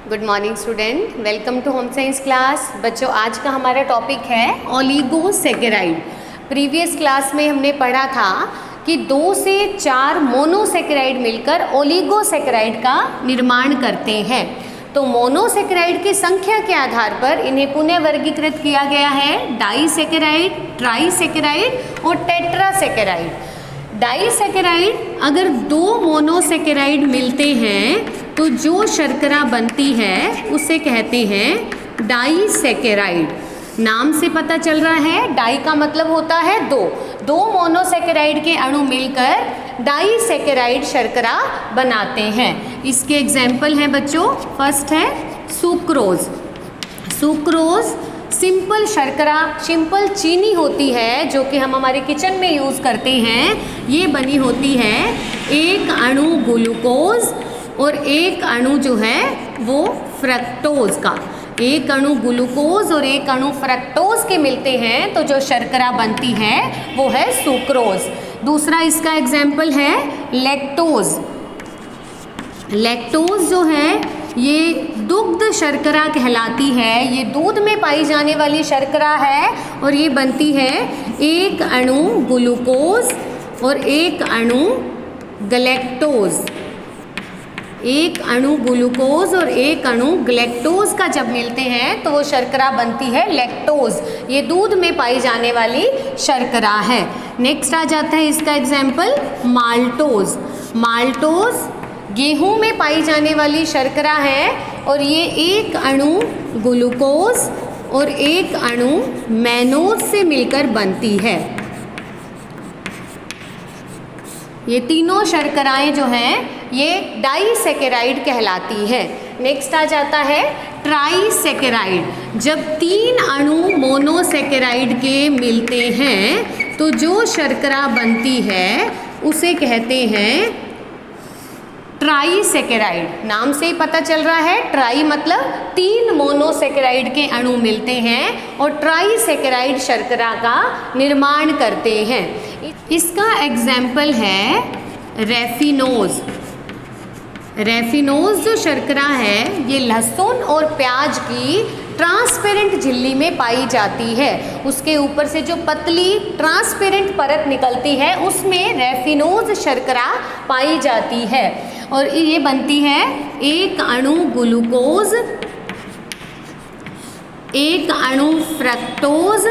Good morning student, welcome to home science class. बच्चों, आज का हमारा टॉपिक है ओलिगोसेकेराइड। प्रीवियस क्लास में हमने पढ़ा था कि 2 से 4 मोनोसेकेराइड मिलकर ओलिगोसेकेराइड का निर्माण करते हैं। तो मोनोसेकेराइड की संख्या के आधार पर इन्हें पुनः वर्गीकृत किया गया है डाइसेकेराइड, ट्राइसेकेराइड और टेट्रासेकेराइड। डाइसेकेराइड अगर 2 मोनोसेकेराइड मिलते हैं तो जो शर्करा बनती है उसे कहते हैं डाइसेकेराइड। नाम से पता चल रहा है, डाई का मतलब होता है 2 मोनोसेकेराइड के अणु मिलकर डाइसेकेराइड शर्करा बनाते हैं। इसके एग्जाम्पल हैं बच्चों, फर्स्ट है सुक्रोज। सुक्रोज सिंपल शर्करा, सिंपल चीनी होती है जो कि हम हमारे किचन में यूज़ करते हैं। ये बनी होती है एक अणु ग्लूकोज और एक अणु जो है वो फ्रक्टोज का। एक अणु ग्लूकोज और एक अणु फ्रक्टोज के मिलते हैं तो जो शर्करा बनती है वो है सुक्रोज। दूसरा इसका एग्जाम्पल है लैक्टोज। लैक्टोज जो है ये दुग्ध शर्करा कहलाती है। ये दूध में पाई जाने वाली शर्करा है और ये बनती है एक अणु ग्लूकोज और एक अणु गलैक्टोज। एक अणु ग्लूकोज और एक अणु गलैक्टोज का जब मिलते हैं तो वो शर्करा बनती है लैक्टोज। ये दूध में पाई जाने वाली शर्करा है। नेक्स्ट आ जाता है इसका एग्जाम्पल माल्टोज। माल्टोज गेहूं में पाई जाने वाली शर्करा है और ये एक अणु ग्लूकोज और एक अणु मैनोज से मिलकर बनती है। ये तीनों शर्कराएं जो हैं ये डाइसेकेराइड कहलाती है। नेक्स्ट आ जाता है ट्राइसेकेराइड। जब 3 अणु मोनोसेकेराइड के मिलते हैं तो जो शर्करा बनती है उसे कहते हैं ट्राइसेकेराइड। नाम से ही पता चल रहा है, ट्राई मतलब 3 मोनोसेकेराइड के अणु मिलते हैं और ट्राइसेकेराइड शर्करा का निर्माण करते हैं। इसका एग्जाम्पल है रेफिनोज। रेफिनोज जो शर्करा है ये लहसुन और प्याज की ट्रांसपेरेंट झिल्ली में पाई जाती है। उसके ऊपर से जो पतली ट्रांसपेरेंट परत निकलती है उसमें रेफिनोज शर्करा पाई जाती है और ये बनती है एक अणु ग्लूकोज, एक अणु फ्रक्टोज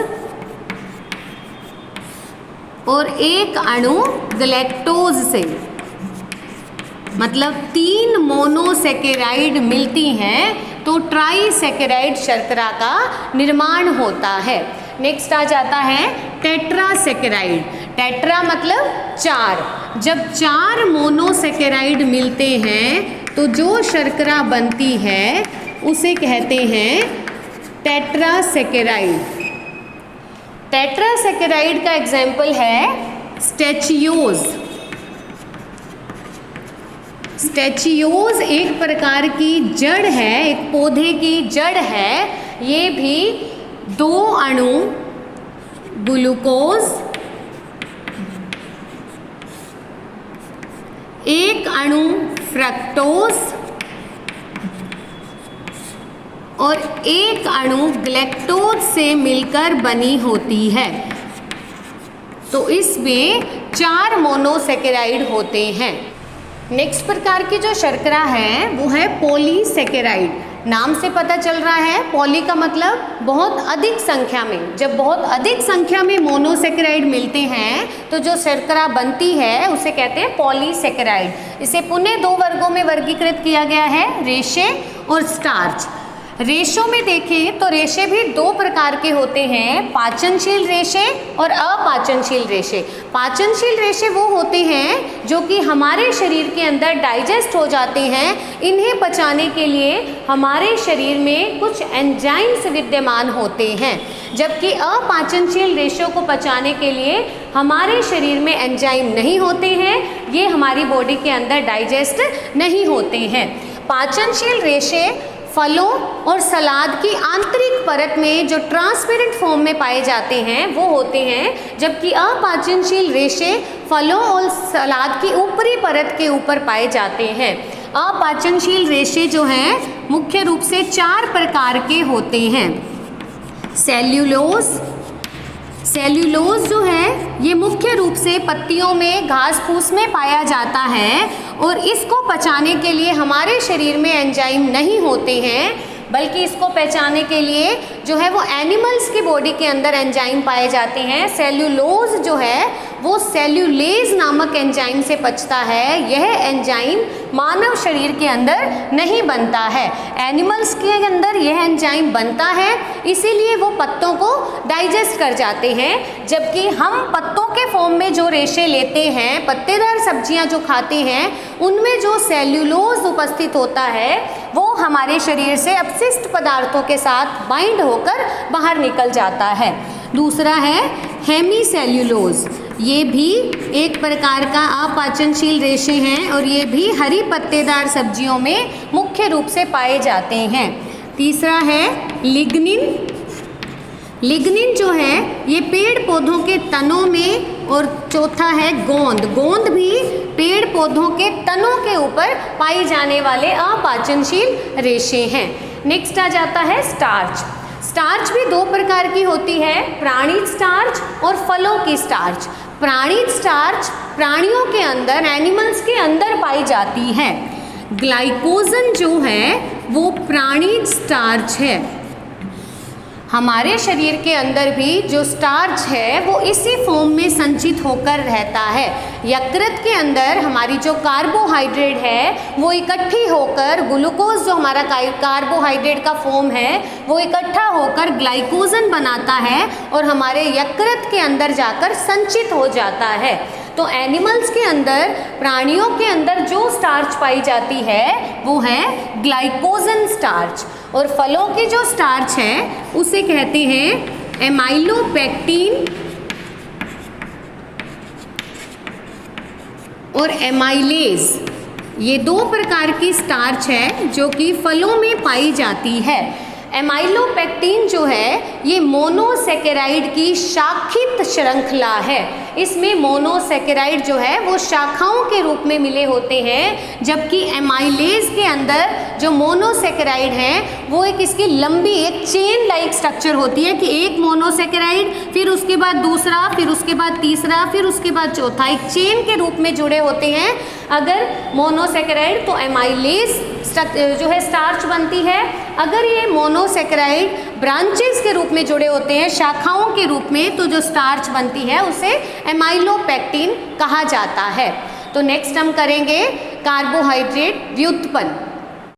और एक अणु गलैक्टोज से। मतलब 3 मोनोसेकेराइड मिलती हैं तो ट्राइसेकेराइड शर्करा का निर्माण होता है। नेक्स्ट आ जाता है टेट्रासेकेराइड। टेट्रा मतलब 4। जब 4 मोनोसेकेराइड मिलते हैं तो जो शर्करा बनती है उसे कहते हैं टेट्रासेकेराइड। टेट्रासेकेराइड का एग्जाम्पल है स्टैचियोज। स्टैचियोज एक प्रकार की जड़ है, एक पौधे की जड़ है। ये भी 2 अणु ग्लूकोज, एक अणु फ्रक्टोज और एक अणु गलैक्टोज से मिलकर बनी होती है। तो इसमें 4 मोनोसेकेराइड होते हैं। नेक्स्ट प्रकार की जो शर्करा है वो है पॉलीसेकेराइड। नाम से पता चल रहा है, पॉली का मतलब बहुत अधिक संख्या में। जब बहुत अधिक संख्या में मोनोसेकेराइड मिलते हैं तो जो शर्करा बनती है उसे कहते हैं पॉलीसेकेराइड। इसे पुनः 2 वर्गों में वर्गीकृत किया गया है, रेशे और स्टार्च। रेशों में देखें तो रेशे भी 2 प्रकार के होते हैं, पाचनशील रेशे और अपाचनशील रेशे। पाचनशील रेशे वो होते हैं जो कि हमारे शरीर के अंदर डाइजेस्ट हो जाते हैं। इन्हें पचाने के लिए हमारे शरीर में कुछ एंजाइम्स विद्यमान होते हैं, जबकि अपाचनशील रेशों को पचाने के लिए हमारे शरीर में एंजाइम नहीं होते हैं। ये हमारी बॉडी के अंदर डाइजेस्ट नहीं होते हैं। पाचनशील रेशे फलों और सलाद की आंतरिक परत में जो ट्रांसपेरेंट फॉर्म में पाए जाते हैं वो होते हैं, जबकि अपाचनशील रेशे फलों और सलाद की ऊपरी परत के ऊपर पाए जाते हैं। अपाचनशील रेशे जो हैं मुख्य रूप से 4 प्रकार के होते हैं। सेल्यूलोज जो है ये मुख्य रूप से पत्तियों में, घास फूस में पाया जाता है और इसको पचाने के लिए हमारे शरीर में एंजाइम नहीं होते हैं, बल्कि इसको पहचाने के लिए जो है वो एनिमल्स की बॉडी के अंदर एंजाइम पाए जाते हैं। सेल्यूलोज जो है वो सेल्यूलेज नामक एंजाइम से पचता है। यह एंजाइम मानव शरीर के अंदर नहीं बनता है, एनिमल्स के अंदर यह एंजाइम बनता है, इसीलिए वो पत्तों को डाइजेस्ट कर जाते हैं। जबकि हम पत्तों के फॉर्म में जो रेशे लेते हैं, पत्तेदार सब्जियां जो खाते हैं, उनमें जो सेल्यूलोज उपस्थित होता है वो हमारे शरीर से अपशिष्ट पदार्थों के साथ बाइंड होकर बाहर निकल जाता है। दूसरा है हेमीसेल्यूलोज। ये भी एक प्रकार का अपाचनशील रेशे हैं और ये भी हरी पत्तेदार सब्जियों में मुख्य रूप से पाए जाते हैं। तीसरा है लिग्निन। लिग्निन जो है ये पेड़ पौधों के तनों में, और चौथा है गोंद। गोंद भी पेड़ पौधों के तनों के ऊपर पाए जाने वाले अपाचनशील रेशे हैं। नेक्स्ट आ जाता है स्टार्च। स्टार्च भी 2 प्रकार की होती है, प्राणिज स्टार्च और फलों की स्टार्च। प्राणिज स्टार्च प्राणियों के अंदर, एनिमल्स के अंदर पाई जाती है। ग्लाइकोजन जो है वो प्राणिज स्टार्च है। हमारे शरीर के अंदर भी जो स्टार्च है वो इसी फॉर्म में संचित होकर रहता है। यकृत के अंदर हमारी जो कार्बोहाइड्रेट है वो इकट्ठी होकर, ग्लूकोज जो हमारा कार्बोहाइड्रेट का फॉर्म है वो इकट्ठा होकर ग्लाइकोजन बनाता है और हमारे यकृत के अंदर जाकर संचित हो जाता है। तो एनिमल्स के अंदर, प्राणियों के अंदर जो स्टार्च पाई जाती है वो है ग्लाइकोजन स्टार्च। और फलों की जो स्टार्च है उसे कहते हैं एमाइलोपेक्टिन और एमाइलेज। ये 2 प्रकार की स्टार्च है जो कि फलों में पाई जाती है। एमाइलोपेक्टिन जो है ये मोनोसेकेराइड की शाखित श्रृंखला है। इसमें मोनोसेकेराइड जो है वो शाखाओं के रूप में मिले होते हैं, जबकि एमाइलेज के अंदर जो मोनोसेकेराइड है वो एक इसकी लंबी, एक चेन लाइक स्ट्रक्चर होती है कि एक मोनोसेकेराइड, फिर उसके बाद दूसरा, फिर उसके बाद तीसरा, फिर उसके बाद चौथा, एक चेन के रूप में जुड़े होते हैं। अगर मोनोसेकेराइड तो एमाइलेज जो है स्टार्च बनती है। अगर ये मोनोसेकेराइड ब्रांचेस के रूप में जुड़े होते हैं, शाखाओं के रूप में, तो जो स्टार्च बनती है उसे एमाइलोपेक्टिन कहा जाता है। तो नेक्स्ट हम करेंगे कार्बोहाइड्रेट व्युत्पन्न।